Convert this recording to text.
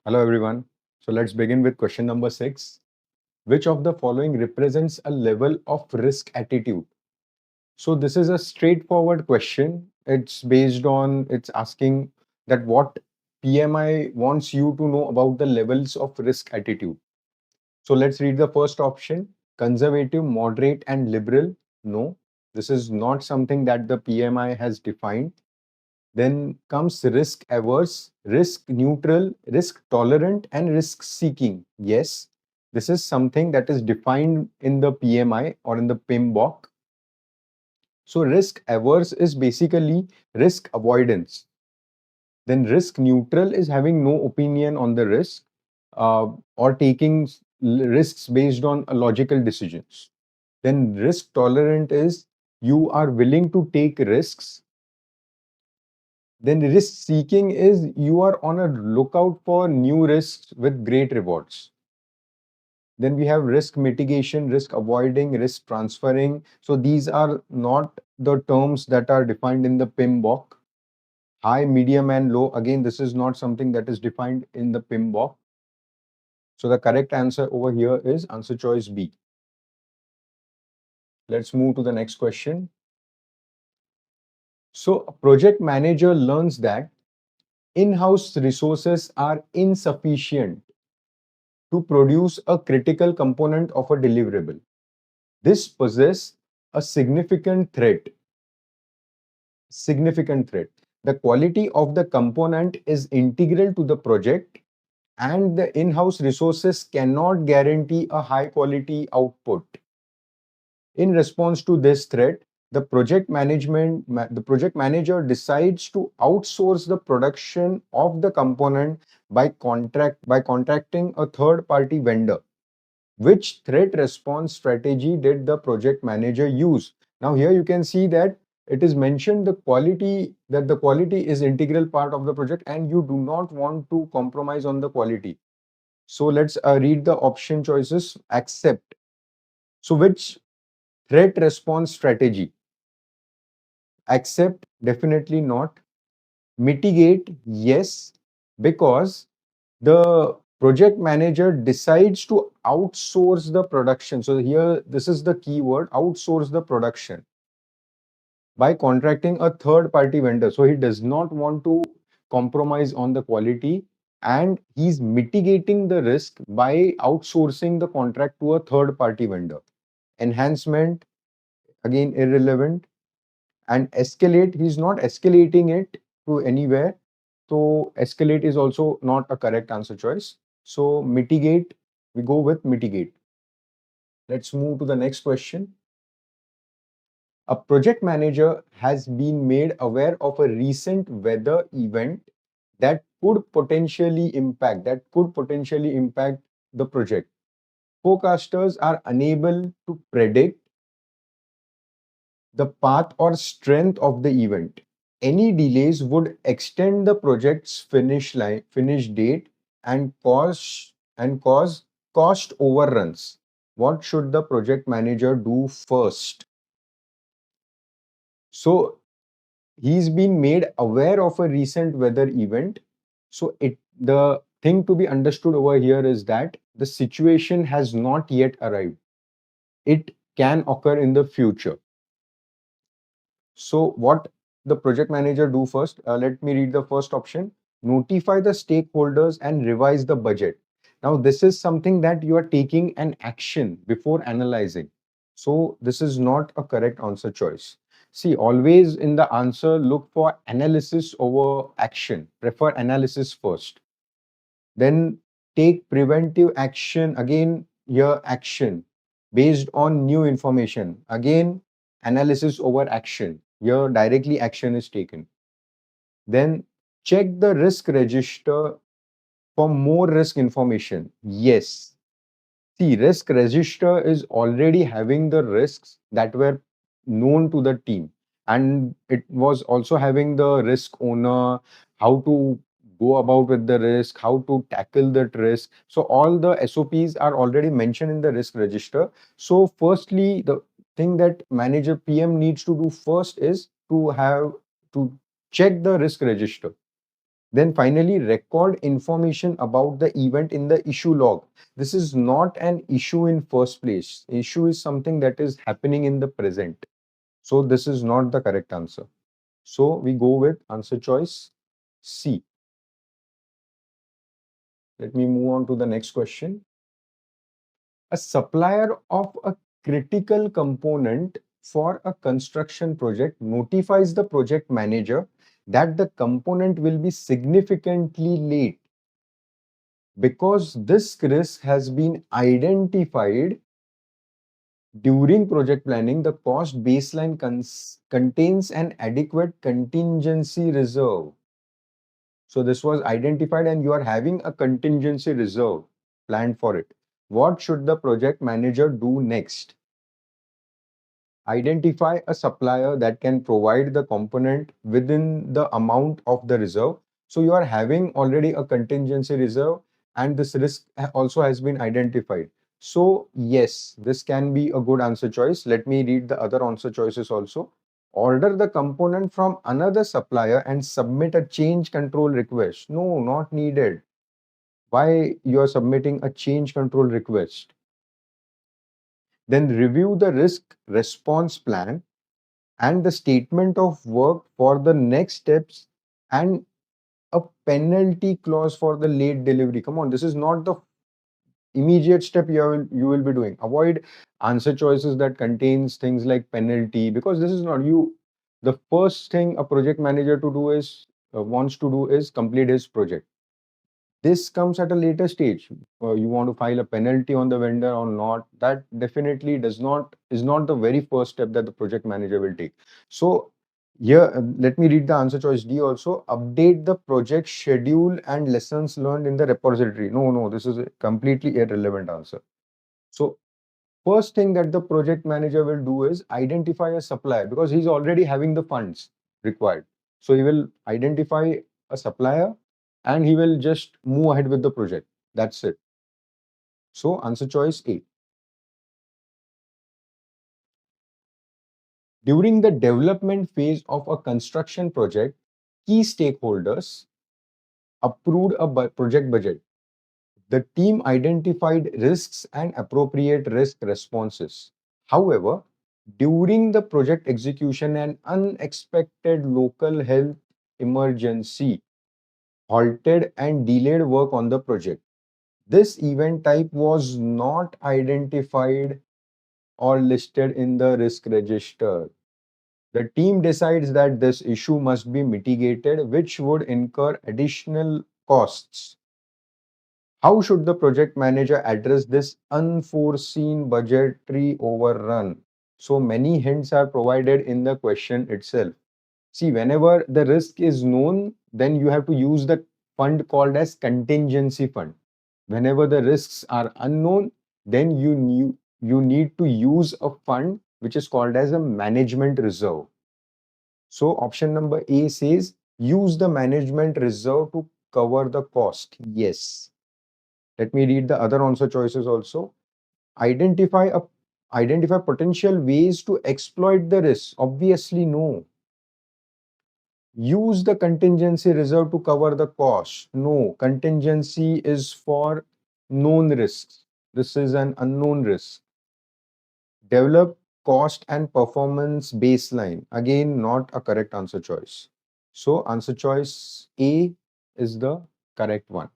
Hello everyone. So let's begin with question number 6. Which of the following represents a level of risk attitude? So this is a straightforward question. It's asking that what PMI wants you to know about the levels of risk attitude. So let's read the first option. Conservative, moderate and liberal. No, this is not something that the PMI has defined. Then comes risk averse, risk neutral, risk tolerant, and risk seeking. Yes, this is something that is defined in the PMI or in the PMBOK. So, risk averse is basically risk avoidance. Then, risk neutral is having no opinion on the risk or taking risks based on logical decisions. Then, risk tolerant is you are willing to take risks. Then risk seeking is you are on a lookout for new risks with great rewards. Then we have risk mitigation, risk avoiding, risk transferring. So these are not the terms that are defined in the PMBOK. High, medium, and low. Again, this is not something that is defined in the PMBOK. So the correct answer over here is answer choice B. Let's move to the next question. So a project manager learns that in-house resources are insufficient to produce a critical component of a deliverable. This poses a significant threat. Significant threat. The quality of the component is integral to the project, and the in-house resources cannot guarantee a high quality output. In response to this threat, the project manager decides to outsource the production of the component by contracting a third party vendor. Which threat response strategy did the project manager use? Now here you can see that it is mentioned the quality is integral part of the project and you do not want to compromise on the quality. So let's read the option choices. Accept. So which threat response strategy? Accept, definitely not. Mitigate, yes, because the project manager decides to outsource the production. So here, this is the key word, outsource the production by contracting a third party vendor. So he does not want to compromise on the quality and he's mitigating the risk by outsourcing the contract to a third party vendor. Enhancement, again, irrelevant. And escalate, he's not escalating it to anywhere. So escalate is also not a correct answer choice. So mitigate, we go with mitigate. Let's move to the next question. A project manager has been made aware of a recent weather event that could potentially impact the project. Forecasters are unable to predict the path or strength of the event. Any delays would extend the project's finish date and cause cost overruns. What should the project manager do first? So he's been made aware of a recent weather event. So the thing to be understood over here is that the situation has not yet arrived. It can occur in the future. So what the project manager do first? Let me read the first option. Notify the stakeholders and revise the budget. Now this is something that you are taking an action before analyzing. So this is not a correct answer choice. See, always in the answer, look for analysis over action. Prefer analysis first. Then take preventive action. Again, here action based on new information. Again, analysis over action. Here directly action is taken. Then check the risk register for more risk information. Yes. See, risk register is already having the risks that were known to the team. And it was also having the risk owner, how to go about with the risk, how to tackle that risk. So all the SOPs are already mentioned in the risk register. So firstly, the thing that manager PM needs to do first is to check the risk register. Then finally, record information about the event in the issue log. This is not an issue in first place. Issue is something that is happening in the present. So this is not the correct answer. So we go with answer choice C. Let me move on to the next question. A supplier of a critical component for a construction project notifies the project manager that the component will be significantly late. Because this risk has been identified during project planning, the cost baseline contains an adequate contingency reserve. So this was identified and you are having a contingency reserve planned for it. What should the project manager do next? Identify a supplier that can provide the component within the amount of the reserve. So you are having already a contingency reserve and this risk also has been identified. So yes, this can be a good answer choice. Let me read the other answer choices also. Order the component from another supplier and submit a change control request. No, not needed. Why you are submitting a change control request? Then review the risk response plan and the statement of work for the next steps and a penalty clause for the late delivery. Come on, this is not the immediate step you will be doing. Avoid answer choices that contains things like penalty, because this is not you. The first thing a project manager to do is wants to do is complete his project. This comes at a later stage. You want to file a penalty on the vendor or not, that definitely is not the very first step that the project manager will take. So here, let me read the answer choice D also. Update the project schedule and lessons learned in the repository. No, this is a completely irrelevant answer. So first thing that the project manager will do is identify a supplier, because he's already having the funds required. So he will identify a supplier and he will just move ahead with the project. That's it. So answer choice A. During the development phase of a construction project, key stakeholders approved a project budget. The team identified risks and appropriate risk responses. However, during the project execution, an unexpected local health emergency halted and delayed work on the project. This event type was not identified or listed in the risk register. The team decides that this issue must be mitigated, which would incur additional costs. How should the project manager address this unforeseen budgetary overrun? So many hints are provided in the question itself. See, whenever the risk is known, then you have to use the fund called as contingency fund. Whenever the risks are unknown, then you need to use a fund which is called as a management reserve. So option number A says use the management reserve to cover the cost. Yes. Let me read the other answer choices also. Identify a identify potential ways to exploit the risk. Obviously, no. Use the contingency reserve to cover the cost. No, contingency is for known risks. This is an unknown risk. Develop cost and performance baseline. Again, not a correct answer choice. So answer choice A is the correct one.